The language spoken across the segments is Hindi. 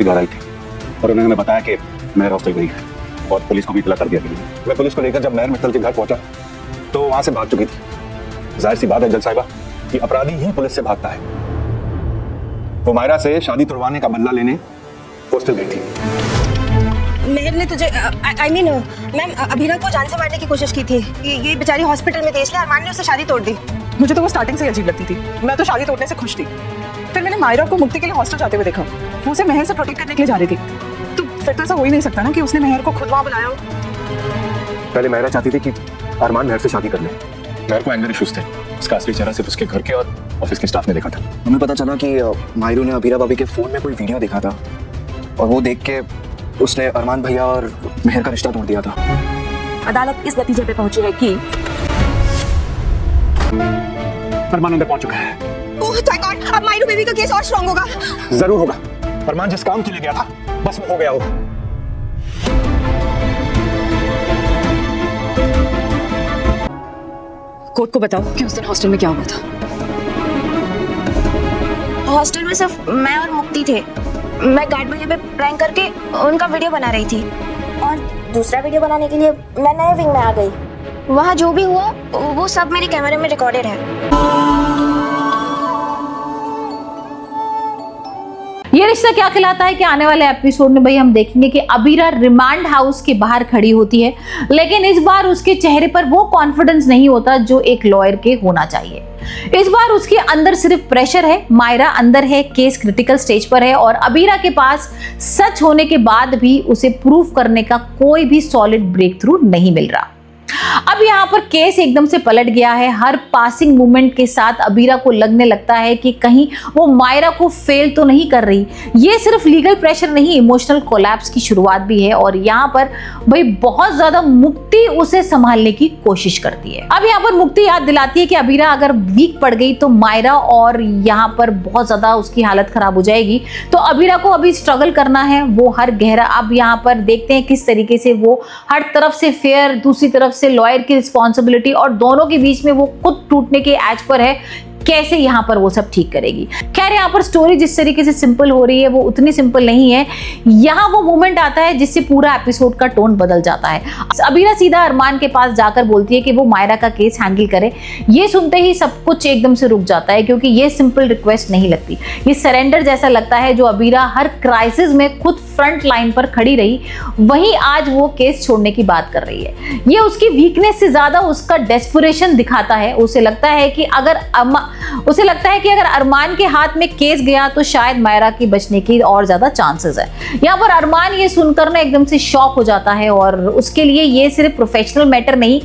घर आई थी और उन्होंने बताया कि महर हॉस्टल गई है और पुलिस को भी इतला कर दिया गया। मैं पुलिस को लेकर जब महर मित्तल के घर पहुंचा तो वहां से भाग चुकी थी। जाहिर सी बात है जज साहिबा कि अपराधी ही पुलिस से भागता है। वो मायरा से शादी तुड़वाने का बदला लेने हॉस्टल गई थी। महर ने तुझे मैम अभीरा को जान से मारने की कोशिश की थी। ये बेचारी हॉस्पिटल में थी इसलिए अरमान ने उससे शादी तोड़ दी। मुझे तो वो स्टार्टिंग से अजीब लगती थी। मैं तो शादी तोड़ने से खुश थी। फिर मैंने मायरा को मुक्ति के लिए हॉस्टल जाते हुए देखा। वो उसे महर से प्रोटेक्ट करने के लिए जा रही थी। तो फिर तो ऐसा हो ही नहीं सकता ना कि उसने महर को खुद वहां बुलाया हो। पहले महरा चाहती थी कि अरमान महर से शादी कर ले। महर को एंगर इश्यूज थे। इसका असली चेहरा सिर्फ उसके घर के और ऑफिस के स्टाफ ने देखा था। हमें पता चला कि मायरू ने अबीरा भाभी के फोन में कोई वीडियो देखा था और वो देख के उसने अरमान भैया और महर का रिश्ता तोड़ दिया था। अदालत इस नतीजे पे पहुंची है कि अरमान अंदर पहुंच चुका है। ओह माय गॉड, अब मायरू बेबी का केस और स्ट्रांग होगा। जरूर होगा। अरमान जिस काम के लिए गया था बस वो हो गया। वो कोर्ट को बताओ कि उस दिन हॉस्टल में क्या हुआ था। हॉस्टल में सिर्फ मैं और मुक्ति थे। मैं गार्ड भैया पे प्रैंक करके उनका वीडियो बना रही थी और दूसरा वीडियो बनाने के लिए मैं नए विंग में आ गई। वहाँ जो भी हुआ वो सब मेरे कैमरे में रिकॉर्डेड है। ये रिश्ता क्या कहलाता है कि आने वाले एपिसोड में भाई हम देखेंगे कि अबीरा रिमांड हाउस के बाहर खड़ी होती है, लेकिन इस बार उसके चेहरे पर वो कॉन्फिडेंस नहीं होता जो एक लॉयर के होना चाहिए। इस बार उसके अंदर सिर्फ प्रेशर है। मायरा अंदर है, केस क्रिटिकल स्टेज पर है और अबीरा के पास सच होने के बाद भी उसे प्रूफ करने का कोई भी सॉलिड ब्रेक थ्रू नहीं मिल रहा। अब यहाँ पर केस एकदम से पलट गया है। हर पासिंग मोमेंट के साथ अबीरा को लगने लगता है कि कहीं वो मायरा को फेल तो नहीं कर रही। ये सिर्फ लीगल प्रेशर नहीं, इमोशनल कोलैप्स की शुरुआत भी है और यहाँ पर भाई बहुत ज्यादा मुक्ति उसे संभालने की कोशिश करती है। अब यहाँ पर मुक्ति याद दिलाती है कि अबीरा अगर वीक पड़ गई तो मायरा और यहाँ पर बहुत ज्यादा उसकी हालत खराब हो जाएगी। तो अबीरा को अभी स्ट्रगल करना है। वो हर गहरा, अब यहाँ पर देखते हैं किस तरीके से वो हर तरफ से फेयर, दूसरी तरफ से लॉयर की रिस्पॉन्सिबिलिटी और दोनों के बीच में वो खुद टूटने के एज पर है, कैसे यहाँ पर वो सब ठीक करेगी। खैर यहाँ पर स्टोरी जिस तरीके से सिंपल हो रही है वो उतनी सिंपल नहीं है। यहाँ वो मोमेंट आता है जिससे पूरा एपिसोड का टोन बदल जाता है। अबीरा सीधा अरमान के पास जाकर बोलती है कि वो मायरा का केस हैंडल करे। ये सुनते ही सब कुछ एकदम से रुक जाता है क्योंकि ये सिंपल रिक्वेस्ट नहीं लगती, ये सरेंडर जैसा लगता है। जो अबीरा हर क्राइसिस में खुद फ्रंट लाइन पर खड़ी रही, वहीं आज वो केस छोड़ने की बात कर रही है। ये उसकी वीकनेस से ज्यादा उसका डेस्परेशन दिखाता है। उसे लगता है कि अगर अरमान के हाथ में केस गया तो शायद मायरा की बचने की और ज्यादा चांसेस है। यहाँ पर अरमान ये सुनकर ना एकदम से शॉक हो जाता है और उसके लिए ये सिर्फ प्रोफेशनल मैटर नहीं,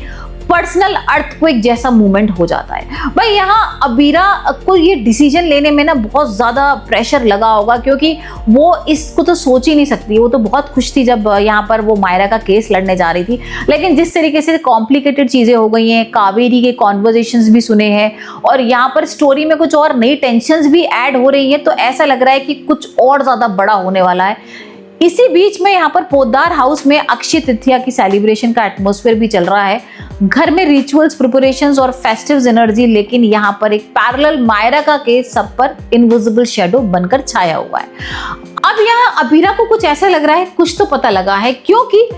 पर्सनल अर्थक्वेक जैसा मूवमेंट हो जाता है। भाई यहाँ अबीरा को ये डिसीजन लेने में ना बहुत ज़्यादा प्रेशर लगा होगा क्योंकि वो इसको तो सोच ही नहीं सकती। वो तो बहुत खुश थी जब यहाँ पर वो मायरा का केस लड़ने जा रही थी, लेकिन जिस तरीके से कॉम्प्लिकेटेड चीज़ें हो गई हैं, कावेरी के कॉन्वर्जेशंस भी सुने हैं और यहाँ पर स्टोरी में कुछ और नई टेंशंस भी ऐड हो रही हैं, तो ऐसा लग रहा है कि कुछ और ज़्यादा बड़ा होने वाला है। इसी बीच में यहाँ पर पोद्दार हाउस में अक्षय तृतीया की सेलिब्रेशन का एटमॉस्फेयर भी चल रहा है। घर में रिचुअल्स, प्रिपरेशंस और फेस्टिव एनर्जी, लेकिन यहाँ पर एक पैरेलल मायरा का केस सब पर इनविजिबल शैडो बनकर छाया हुआ है। अब यहाँ अबीरा को कुछ ऐसा लग रहा है, कुछ तो पता लगा है, क्योंकि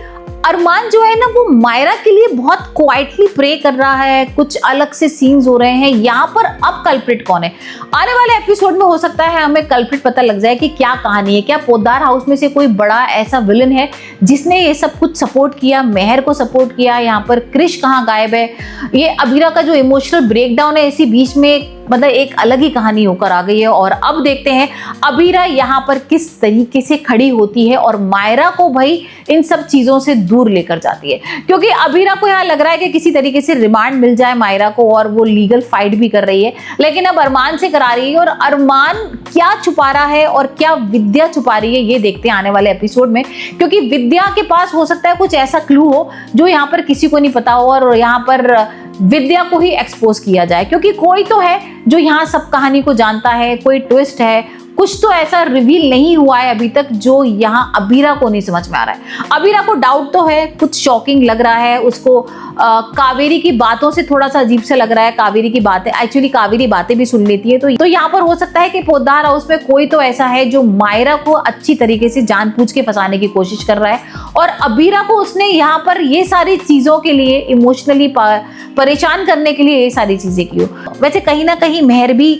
अरमान जो है ना वो मायरा के लिए बहुत क्वाइटली प्रे कर रहा है। कुछ अलग से सीन्स हो रहे हैं। यहाँ पर अब कल्प्रिट कौन है? आने वाले एपिसोड में हो सकता है हमें कल्प्रिट पता लग जाए कि क्या कहानी है। क्या पोद्दार हाउस में से कोई बड़ा ऐसा विलन है जिसने ये सब कुछ सपोर्ट किया, महर को सपोर्ट किया? यहाँ पर क्रिश कहाँ गायब है? ये अबीरा का जो इमोशनल ब्रेकडाउन है इसी बीच में मतलब एक अलग ही कहानी होकर आ गई है। और अब देखते हैं अबीरा यहाँ पर किस तरीके से खड़ी होती है और मायरा को भाई इन सब चीजों से दूर लेकर जाती है, क्योंकि अबीरा को यहाँ लग रहा है कि किसी तरीके से रिमांड मिल जाए मायरा को और वो लीगल फाइट भी कर रही है, लेकिन अब अरमान से करा रही है। और अरमान क्या छुपा रहा है और क्या विद्या छुपा रही है ये देखते हैं आने वाले एपिसोड में, क्योंकि विद्या के पास हो सकता है कुछ ऐसा क्लू हो जो यहाँ पर किसी को नहीं पता हो और यहाँ पर विद्या को ही एक्सपोज किया जाए, क्योंकि कोई तो है जो यहाँ सब कहानी को जानता है। कोई ट्विस्ट है, कुछ तो ऐसा रिवील नहीं हुआ है अभी तक जो यहाँ अबीरा को नहीं समझ में आ रहा है। अबीरा को डाउट तो है, कुछ शॉकिंग लग रहा है उसको, कावेरी की बातों से थोड़ा सा अजीब सा लग रहा है। कावेरी की बातें, एक्चुअली कावेरी बातें भी सुन लेती है, तो यहाँ पर हो सकता है कि पोद्दार हाउस में कोई तो ऐसा है जो मायरा को अच्छी तरीके से जानबूझ के फंसाने की कोशिश कर रहा है और अबीरा को उसने यहाँ पर ये सारी चीजों के लिए इमोशनली परेशान करने के लिए ये सारी चीजें की हो। वैसे कहीं ना कहीं मेहर भी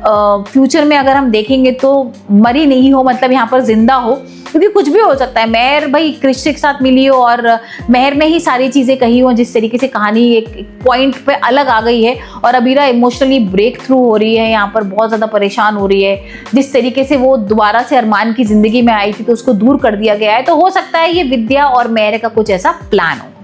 फ्यूचर में अगर हम देखेंगे तो मरी नहीं हो, मतलब यहाँ पर जिंदा हो, क्योंकि कुछ भी हो सकता है। मेहर भाई क्रिश के साथ मिली हो और मेहर ने ही सारी चीजें कही हो, जिस तरीके से कहानी एक पॉइंट पे अलग आ गई है और अबीरा इमोशनली ब्रेक थ्रू हो रही है, यहाँ पर बहुत ज्यादा परेशान हो रही है। जिस तरीके से वो दोबारा से अरमान की जिंदगी में आई थी तो उसको दूर कर दिया गया है, तो हो सकता है ये विद्या और मेहर का कुछ ऐसा प्लान हो।